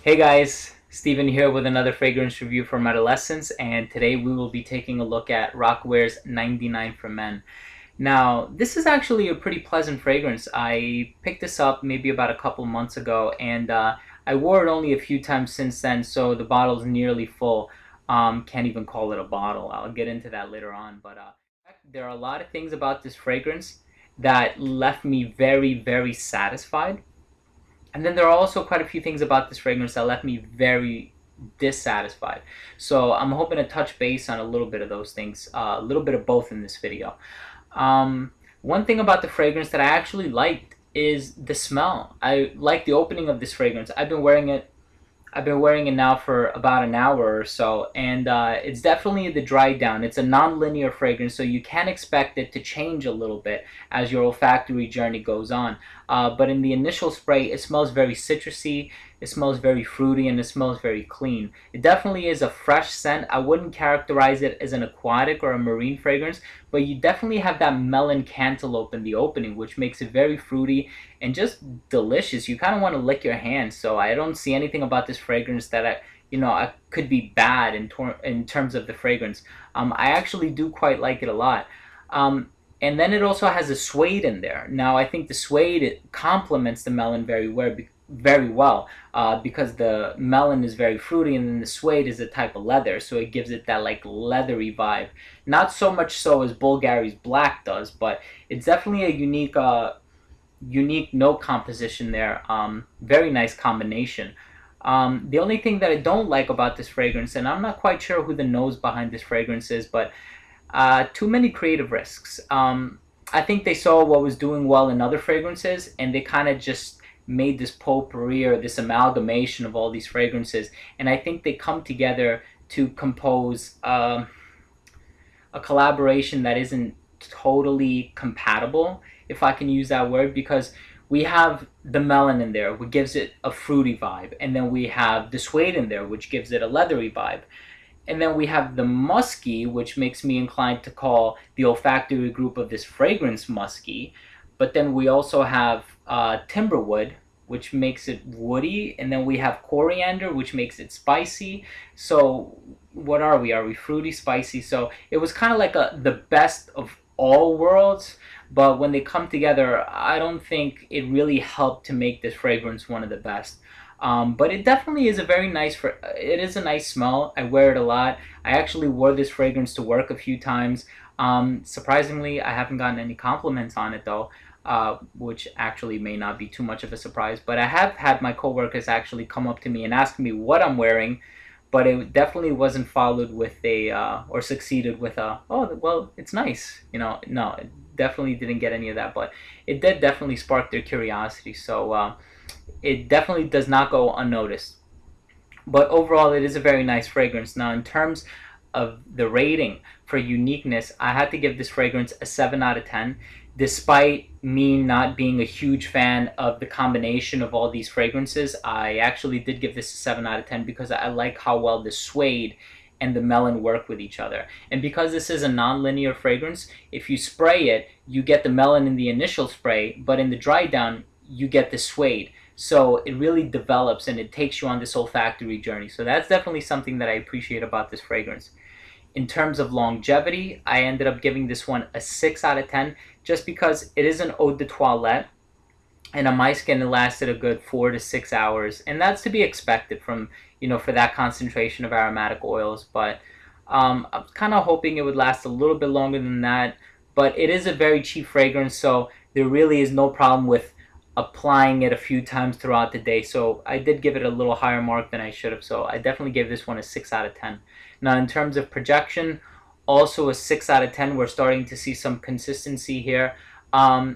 Hey guys, Steven here with another fragrance review from Redolessence, and today we will be taking a look at Rockwear's 99 for Men. Now, this is actually a pretty pleasant fragrance. I picked this up maybe about a couple months ago, and I wore it only a few times since then, so the bottle's nearly full. Can't even call it a bottle. I'll get into that later on, but there are a lot of things about this fragrance that left me very, very satisfied. And then there are also quite a few things about this fragrance that left me very dissatisfied. So I'm hoping to touch base on a little bit of those things, a little bit of both in this video. One thing about the fragrance that I actually liked is the smell. I like the opening of this fragrance. I've been wearing it now for about an hour or so, and it's definitely the dry down. It's a non-linear fragrance, so you can expect it to change a little bit as your olfactory journey goes on. But in the initial spray, it smells very citrusy, it smells very fruity, and it smells very clean. It definitely is a fresh scent. I wouldn't characterize it as an aquatic or a marine fragrance, but you definitely have that melon cantaloupe in the opening, which makes it very fruity and just delicious. You kind of want to lick your hands. So I don't see anything about this fragrance that I could be bad in terms of the fragrance. I actually do quite like it a lot. And then it also has a suede in there. Now I think the suede complements the melon very well because the melon is very fruity and then the suede is a type of leather, so it gives it that like leathery vibe. Not so much so as Bulgari's Black does, but it's definitely a unique note composition there. Very nice combination. The only thing that I don't like about this fragrance, and I'm not quite sure who the nose behind this fragrance is, but too many creative risks. I think they saw what was doing well in other fragrances, and they kind of just made this potpourri or this amalgamation of all these fragrances, and I think they come together to compose a collaboration that isn't totally compatible, if I can use that word, because we have the melon in there, which gives it a fruity vibe, and then we have the suede in there, which gives it a leathery vibe. And then we have the musky, which makes me inclined to call the olfactory group of this fragrance musky. But then we also have timberwood, which makes it woody. And then we have coriander, which makes it spicy. So what are we? Are we fruity, spicy? So it was kind of like the best of all worlds. But when they come together, I don't think it really helped to make this fragrance one of the best. But it definitely is a very nice, it is a nice smell. I wear it a lot. I actually wore this fragrance to work a few times. Surprisingly, I haven't gotten any compliments on it though, which actually may not be too much of a surprise. But I have had my coworkers actually come up to me and ask me what I'm wearing, but it definitely wasn't followed with or succeeded with oh, well, it's nice. No, it definitely didn't get any of that, but it did definitely spark their curiosity. So, it definitely does not go unnoticed. But overall, it is a very nice fragrance. Now, in terms of the rating for uniqueness, I had to give this fragrance a 7 out of 10, despite me not being a huge fan of the combination of all these fragrances. I actually did give this a 7 out of 10 because I like how well the suede and the melon work with each other. And because this is a non-linear fragrance, if you spray it, you get the melon in the initial spray, but in the dry down, you get the suede. So it really develops and it takes you on this olfactory journey. So that's definitely something that I appreciate about this fragrance. In terms of longevity, I ended up giving this one a 6 out of 10 just because it is an eau de toilette. And on my skin, it lasted a good 4 to 6 hours. And that's to be expected from, for that concentration of aromatic oils. But I'm kind of hoping it would last a little bit longer than that. But it is a very cheap fragrance, so there really is no problem with applying it a few times throughout the day. So I did give it a little higher mark than I should have. So I definitely gave this one a 6 out of 10. Now in terms of projection, also a 6 out of 10. We're starting to see some consistency here.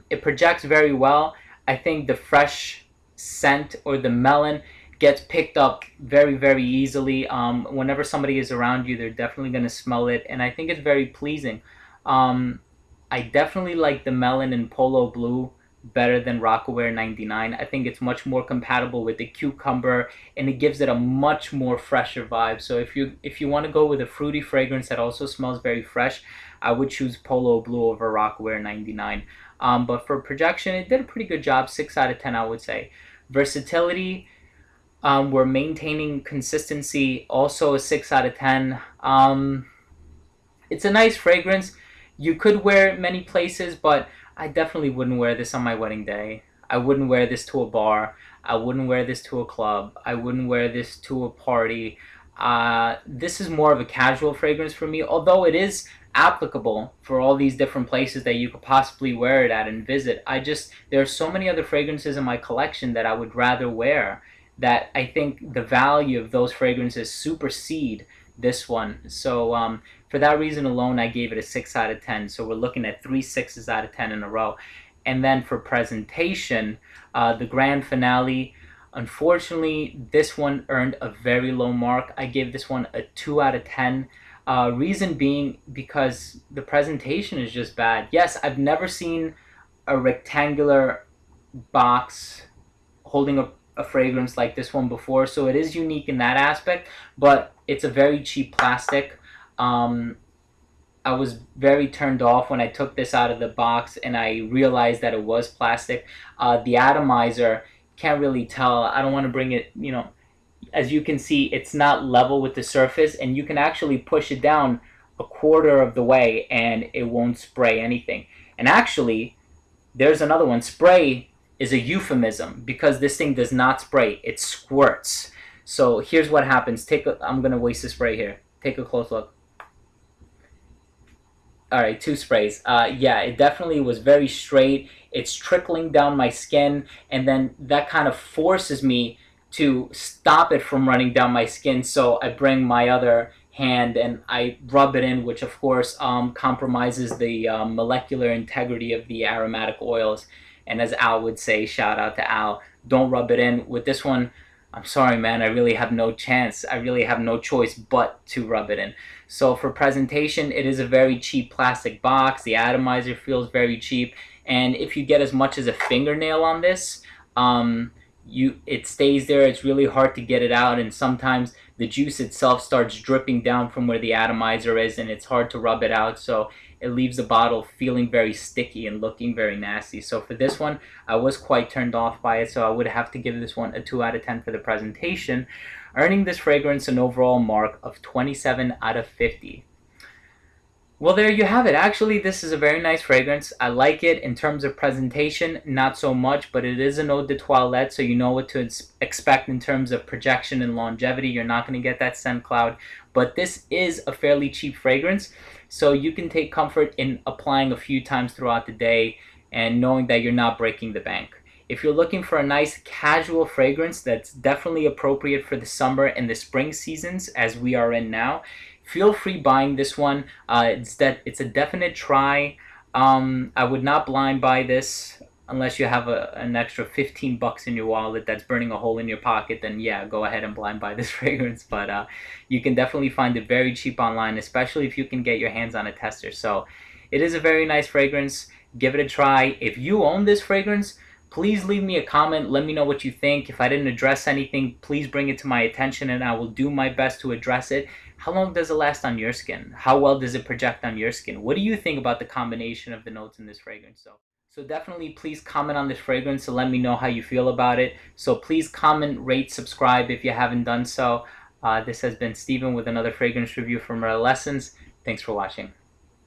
It projects very well. I think the fresh scent or the melon gets picked up very, very easily. Whenever somebody is around you, they're definitely going to smell it. And I think it's very pleasing. I definitely like the melon in Polo Blue better than Rocawear 99. I think it's much more compatible with the cucumber and it gives it a much more fresher vibe. So if you want to go with a fruity fragrance that also smells very fresh, I would choose Polo Blue over Rocawear 99. But for projection, it did a pretty good job, 6 out of 10 I would say. Versatility, We're maintaining consistency, also a 6 out of 10. It's a nice fragrance. You could wear it many places, but I definitely wouldn't wear this on my wedding day. I wouldn't wear this to a bar. I wouldn't wear this to a club. I wouldn't wear this to a party. This is more of a casual fragrance for me, although it is applicable for all these different places that you could possibly wear it at and visit. There are so many other fragrances in my collection that I would rather wear, that I think the value of those fragrances supersede this one. So for that reason alone, I gave it a 6 out of 10. So we're looking at 3 6s out of 10 in a row. And then for presentation, the grand finale, unfortunately, this one earned a very low mark. I gave this one a 2 out of 10. Reason being because the presentation is just bad. Yes, I've never seen a rectangular box holding a fragrance like this one before, so it is unique in that aspect, but it's a very cheap plastic. I was very turned off when I took this out of the box and I realized that it was plastic. The atomizer, can't really tell. I don't want to bring it, as you can see, it's not level with the surface, and you can actually push it down a quarter of the way and it won't spray anything. And actually, there's another one. Spray is a euphemism because this thing does not spray, it squirts. So here's what happens. I'm going to waste the spray here. Take a close look. All right, 2 sprays. Yeah, it definitely was very straight. It's trickling down my skin, and then that kind of forces me to stop it from running down my skin. So I bring my other hand and I rub it in, which of course compromises the molecular integrity of the aromatic oils. And as Al would say, shout out to Al, don't rub it in. With this one, I'm sorry, man, I really have no chance. I really have no choice but to rub it in. So for presentation, it is a very cheap plastic box. The atomizer feels very cheap. And if you get as much as a fingernail on this, it stays there. It's really hard to get it out, and sometimes the juice itself starts dripping down from where the atomizer is, and it's hard to rub it out. So it leaves the bottle feeling very sticky and looking very nasty. So for this one, I was quite turned off by it, so I would have to give this one a 2 out of 10 for the presentation, earning this fragrance an overall mark of 27 out of 50. Well, there you have it. Actually, this is a very nice fragrance. I like it. In terms of presentation, not so much, but it is an eau de toilette, so you know what to expect in terms of projection and longevity. You're not going to get that scent cloud, but this is a fairly cheap fragrance, so you can take comfort in applying a few times throughout the day and knowing that you're not breaking the bank. If you're looking for a nice casual fragrance that's definitely appropriate for the summer and the spring seasons as we are in now, feel free buying this one. It's a definite try. I would not blind buy this unless you have an extra 15 bucks in your wallet that's burning a hole in your pocket. Then yeah, go ahead and blind buy this fragrance. But you can definitely find it very cheap online, especially if you can get your hands on a tester. So it is a very nice fragrance. Give it a try. If you own this fragrance, please leave me a comment. Let me know what you think. If I didn't address anything, please bring it to my attention and I will do my best to address it. How long does it last on your skin? How well does it project on your skin? What do you think about the combination of the notes in this fragrance? So definitely please comment on this fragrance and let me know how you feel about it. So please comment, rate, subscribe if you haven't done so. This has been Steven with another fragrance review from Redolessence. Thanks for watching.